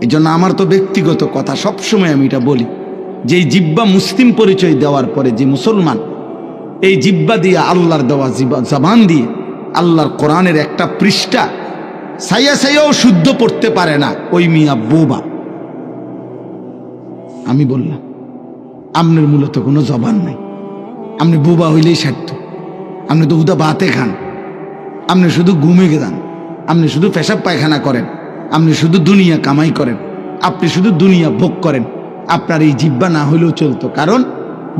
এই জন্য আমার তো ব্যক্তিগত কথা, সবসময় আমি এটা বলি যে এই জিব্বা মুসলিম পরিচয় দেওয়ার পরে যে মুসলমান এই জিব্বা দিয়ে আল্লাহর দেওয়া জবান দিয়ে আল্লাহর কোরআনের একটা পৃষ্ঠা সাইয়া সাইয়াও শুদ্ধ পড়তে পারে না, ওই মিয়া বোবা। আমি বললাম আপনার মূলত কোনো জবান নাই, আপনি বোবা হইলেই সাধ্য। আপনি তো হুদা ভাতে খান, আপনি শুধু ঘুমে যান, আপনি শুধু পেশাব পায়খানা করেন, আপনি শুধু দুনিয়া কামাই করেন, আপনি শুধু দুনিয়া ভোগ করেন। আপনার এই জিব্বা না হলেও চলতো, কারণ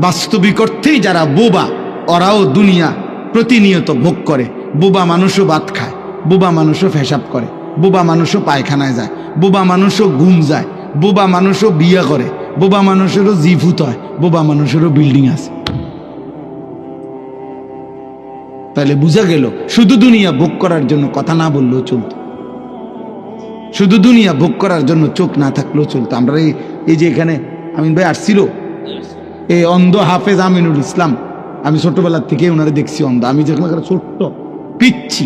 বাস্তবিক অর্থেই যারা বোবা ওরাও দুনিয়া প্রতিনিয়ত ভোগ করে। বোবা মানুষও ভাত খায়, বোবা মানুষও পেশাব করে, বোবা মানুষও পায়খানায় যায়, বোবা মানুষও ঘুম যায়, বোবা মানুষও বিয়ে করে, বোবা মানুষেরও জিভূত হয়, বোবা মানুষেরও বিল্ডিং আছে। তাহলে বুঝা গেল শুধু দুনিয়া ভোগ করার জন্য কথা না বললেও চলতো, শুধু দুনিয়া ভোগ করার জন্য চোখ না থাকলেও চলতো। আমরা এই যে এখানে আমিন ভাই আসছিল, এই অন্ধ হাফেজ আমিনুল ইসলাম, আমি ছোটবেলার থেকে ওনারে দেখছি অন্ধ। আমি যখন ছোট্ট পিচ্ছি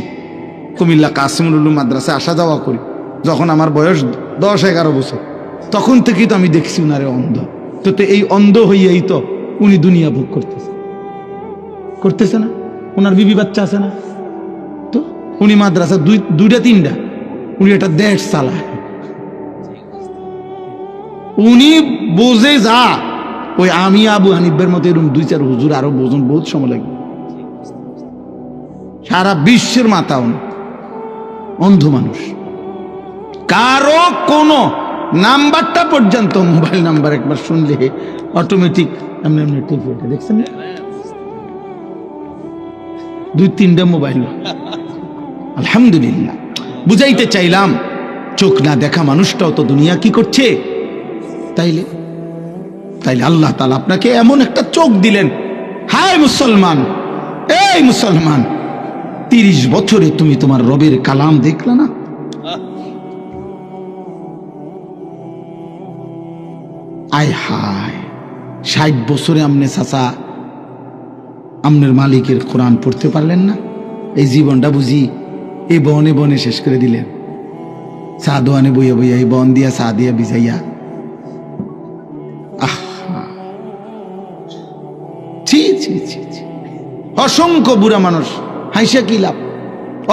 কুমিল্লা কাসিমুল উলুম মাদ্রাসায় আসা যাওয়া করি, যখন আমার বয়স 10-11 বছর, তখন থেকেই তো আমি দেখছি উনারে অন্ধ। তো এই অন্ধ হইয়াই তো উনি দুনিয়া ভোগ করতেছে না। ওনার বিবি বাচ্চা আছে না, তো উনি মাদ্রাসা 2-3টা, উনি একটা দেশ চালায়। উনি বোঝে যা, ওই আমি আবু হানিফের মতো এরকম 2-4 হুজুর আরো বোঝন বহুত সময় লাগবে। সারা বিশ্বের মাথা অন্ধ মানুষ, কারো কোনো নাম্বারটা পর্যন্ত, মোবাইল নাম্বার একবার শুনলে অটোমেটিক এমনি এমনি টিপে ওঠে। দেখছেন 2-3টা মোবাইল। আলহামদুলিল্লাহ, বুঝাইতে চাইলাম চোখ না দেখা মানুষটাও তো দুনিয়া কি করছে। তাইলে আল্লাহ তাআলা আপনাকে এমন একটা চোখ দিলেন। হায় মুসলমান, এই মুসলমান, 30 বছরে তুমি তোমার রবের কালাম দেখলা না? আয় হায়, 60 বছরে আমনে চাচা আমনের মালিকের কোরআন পড়তে পারলেন না? এই জীবনটা বুঝি এই বনে বনে শেষ করে দিলেন। চা দোয়ানে বইয়া বইয়া, এই বন দিয়া চা দিয়া ভিজাইয়া। অসংখ্য বুড়া মানুষ, হাইসা কি লাভ?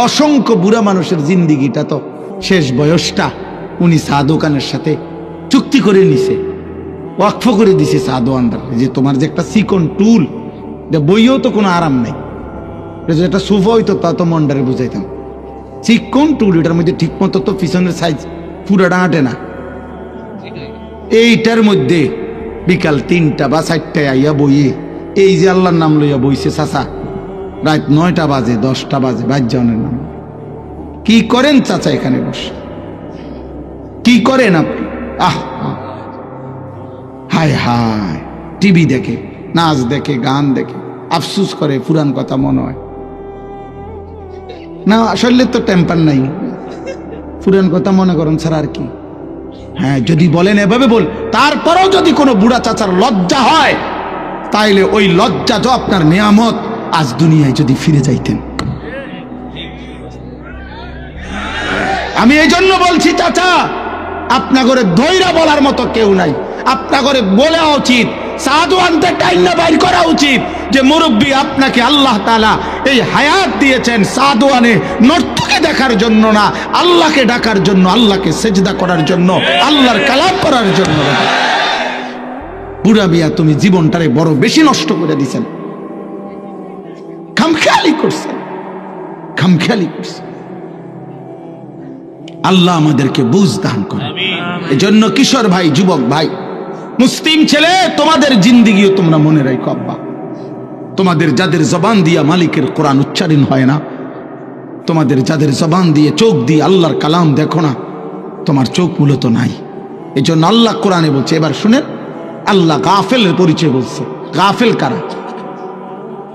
অসংখ্য বুড়া মানুষের জিন্দিগিটা তো শেষ বয়সটা উনি চা দোকানের সাথে চুক্তি করে নিছে, ওয়াকফ করে দিছে চা দোয়ানদার, যে তোমার যে একটা চিকন টুল, বইয়েও তো কোনো আরাম নাই, একটা সোফা হইতো তা তো মন্ডারে বুঝাইতাম। চিকন টুল, এটার মধ্যে ঠিক মতো তো পিছনের সাইজ পুরাটা আঁটে না। এইটার মধ্যে বিকাল 3টা বা 4টায় আইয়া বইয়ে, এই যে আল্লাহর নাম লইয়া বইছে চাচা, রাত 9টা বাজে 10টা বাজে, বাজ্জানের নাম। কি করেন চাচা এখানে বসে? কি করেন আপনি? হায় হায়, টিভি দেখে, নাচ দেখে, গান দেখে, আফসুস করে, পুরান কথা মনে হয় না। আসলে তো টেম্পার নাই, পুরান কথা মনে করেন ছাড়া আর কি। হ্যাঁ, যদি বলেন এভাবে বল, তারপরেও যদি কোনো বুড়া চাচার লজ্জা হয়, তাইলে ওই লজ্জা তো আপনার নিয়ামত, আজ দুনিয়ায় যদি ফিরে যাইতেন। আমি এই জন্য বলছি চাচা, আপনা করে ধৈরা বলার মতো কেউ নাই। আপনা করে বলা উচিত, সাধু আনতে টাইনা বাইর করা উচিত যে মুরব্বী, আপনাকে আল্লাহ তাআলা এই হায়াত দিয়েছেন সাধু আনে নর্তকে দেখার জন্য না, আল্লাহকে ডাকার জন্য, আল্লাহকে সেজদা করার জন্য, আল্লাহর কালাম করার জন্য। বুড়া মিয়া, তুমি জীবনটারে বড় বেশি নষ্ট করে দিছেন, খামখেয়ালি করছেন, খামখেয়ালি করছেন। আল্লাহ আমাদেরকে বুঝ দান করে। এজন্য কিশোর ভাই, যুবক ভাই, মুসলিম ছেলে, তোমাদের জিন্দিগিও তোমরা মনে রাখো। আব্বা, তোমাদের যাদের জবান দিয়া মালিকের কোরআন উচ্চারণ হয় না, তোমাদের যাদের জবান দিয়ে চোখ দিয়ে আল্লাহর কালাম দেখো না, তোমার চোখ মূলত নাই। এজন্য আল্লাহ কোরআনে বলছে, এবার শুনেন, আল্লাহ গাফেলের পরিচয় বলছে। গাফেল কারা?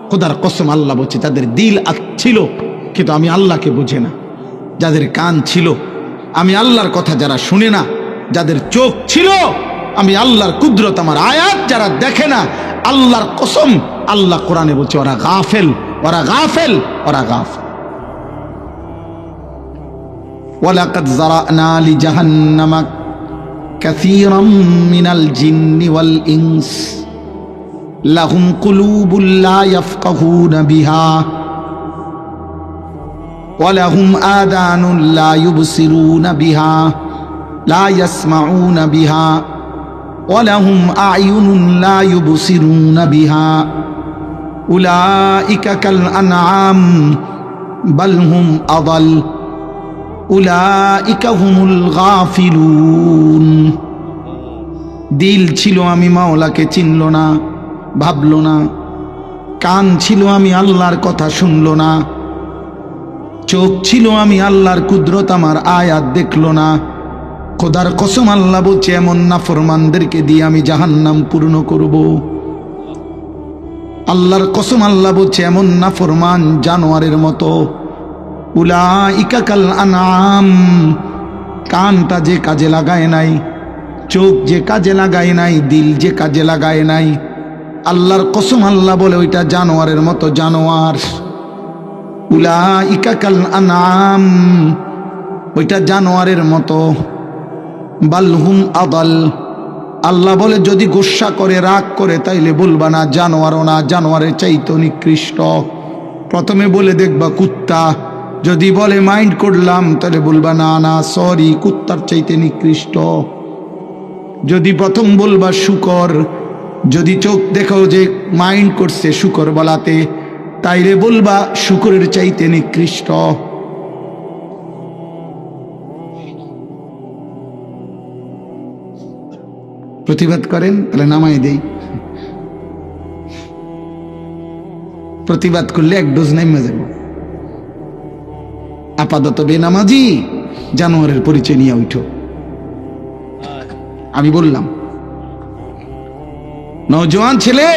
খোদার কসম, আল্লাহ বলছে তাদের দিল ছিল কিন্তু আমি আল্লাহকে বুঝে না, যাদের কান ছিল আমি আল্লাহর কথা যারা শুনে না, যাদের চোখ ছিল আমি আল্লাহর কুদরত, আমার আয়াত যারা দেখে না, আল্লাহর কসম, আল্লাহ কোরআনে বলছে ওরা গাফেল, ওরা গাফেল, ওরা গাফেল। ওয়ালাকাদ যারানা লিজাহান্নামা কাসীরাম মিনাল জিন্নি ওয়াল ইনস লাহুম কুলুবুল লা ইয়াফকাহুনা বিহা ওয়ালাহুম আযানুন লা ইউবসিরুনা বিহা লা ইয়াসমাউনা বিহা ওয়ালাহুম আ'য়ুনুন লা ইউবসিরুনা বিহা উলাইকা কাল আনআম বাল হুম আযাল উলাইকা হুমুল গাফিলুন। দিল ছিল আমি মাওলাকে চিনল না, ভাবল না। কান ছিল আমি আল্লাহর কথা শুনল না। চোখ ছিল আমি আল্লাহর কুদরত আমার আয়াত দেখল না। খোদার কসম আল্লাহ বলছে এমন নাফরমানদেরকে দিয়ে আমি জাহান্নাম পূর্ণ করব। আল্লাহর কসম আল্লাহ বলছে এমন নাফরমান জানোয়ারের মতো। উলাইকা কাল আনআম, কানটা যে কাজে লাগায় নাই, চোখ যে কাজে লাগায় নাই, দিল যে কাজে লাগায় নাই, আল্লাহর কসম আল্লাহ বলে ওইটা জানোয়ারের মতো জানোয়ার। উলাইকা কাল আনআম, ওইটা জানোয়ারের মতো। বাল হুম আদাল, আল্লাহ বলে যদি গোসা করে রাগ করে তাইলে বলবা না জানোয়ারও না, জানোয়ারের চাইতে নিকৃষ্ট। প্রথমে বলে দেখবা কুত্তা, যদি বলে মাইন্ড করলাম তাহলে বলবা না না সরি কুত্তার চাইতে নিকৃষ্ট। যদি প্রথম বলবা শুকর, যদি চোখ দেখো যে মাইন্ড করছে শুকর বলাতে তাইলে বলবা শুকরের চাইতে নিকৃষ্ট। প্রতিবাদ করেন তাহলে নামাই দেই। প্রতিবাদ করলে এক ডোজ নাইমা যাব। আপাতত বেনামাজি জানোয়ারের পরিচয় নিয়ে উঠো। আমি বললাম নওজোয়ান ছেলে,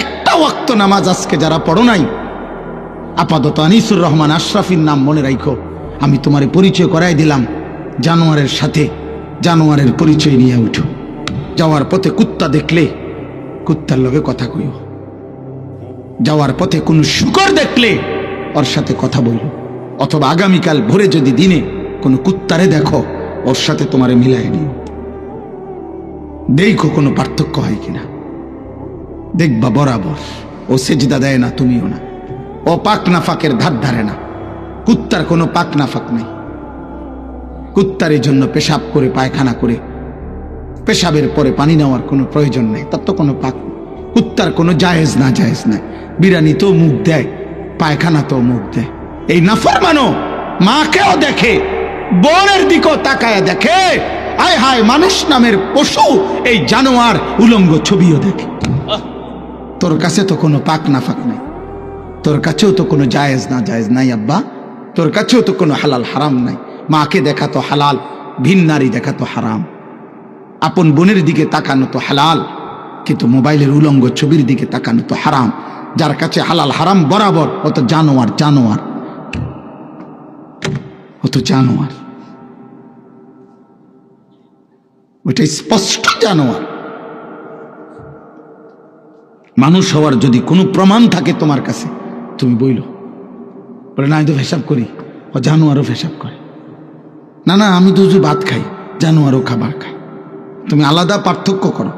একটা ওয়াক্ত নামাজ আজকে যারা পড়ো নাই, আপাতত আনিসুর রহমান আশরাফির নাম মনে রাখো। আমি তোমার পরিচয় করাই দিলাম জানোয়ারের সাথে। জানোয়ারের পরিচয় নিয়ে উঠো। যাওয়ার পথে কুত্তা দেখলে কুত্তার লগে কথা কইও। যাওয়ার পথে কোন শুকর দেখলে ওর সাথে কথা বইল। অথবা আগামীকাল ভোরে যদি দিনে কোন কুত্তারে দেখো ওর সাথে তোমারে মিলাই নিও। দেখো কোনো পার্থক্য হয় কিনা। দেখবা বরাবর ও সেজদা দেয় না, তুমিও না। ও পাক নাফাকের ধার ধারে না। কুত্তার কোনো পাক নাফাক নাই। কুত্তারের জন্য পেশাব করে পায়খানা করে পেশাবের পরে পানি নেওয়ার কোনো প্রয়োজন নাই, তার তো কোনো পাক। কুত্তার কোনো জায়েজ না জায়েজ নাই। বিরানি তো মুখ দেয়, পায়খানা তো মুখ দেয়। এই নাফরমানো মাকেও দেখে, বোনের দিকেও তাকায় দেখে। আয় হায় মানুষ নামের পশু এই জানোয়ার উলঙ্গ ছবিও দেখে। তোর কাছে তো কোনো পাক নাফাক নাই, তোর কাছেও তো কোনো জায়েজ না জায়েজ নাই আব্বা। তোর কাছেও তো কোনো হালাল হারাম নাই। মাকে দেখা তো হালাল, ভিন নারী দেখা তো হারাম। আপন বোনের দিকে তাকানো তো হালাল, কিন্তু মোবাইলের উলঙ্গ ছবির দিকে তাকানো তো হারাম। যার কাছে হালাল হারাম বরাবর, অত জানোয়ার জানোয়ার, অত জানোয়ার, ওইটাই স্পষ্ট জানোয়ার। মানুষ হওয়ার যদি কোনো প্রমাণ থাকে তোমার কাছে তুমি বইল। বলে না আমি তো পেশাব করি, ও জানোয়ারও পেশাব করে। না না আমি তো ভাত খাই, জানোয়ারও খাবার খায়। তুমি আলাদা পার্থক্য করো।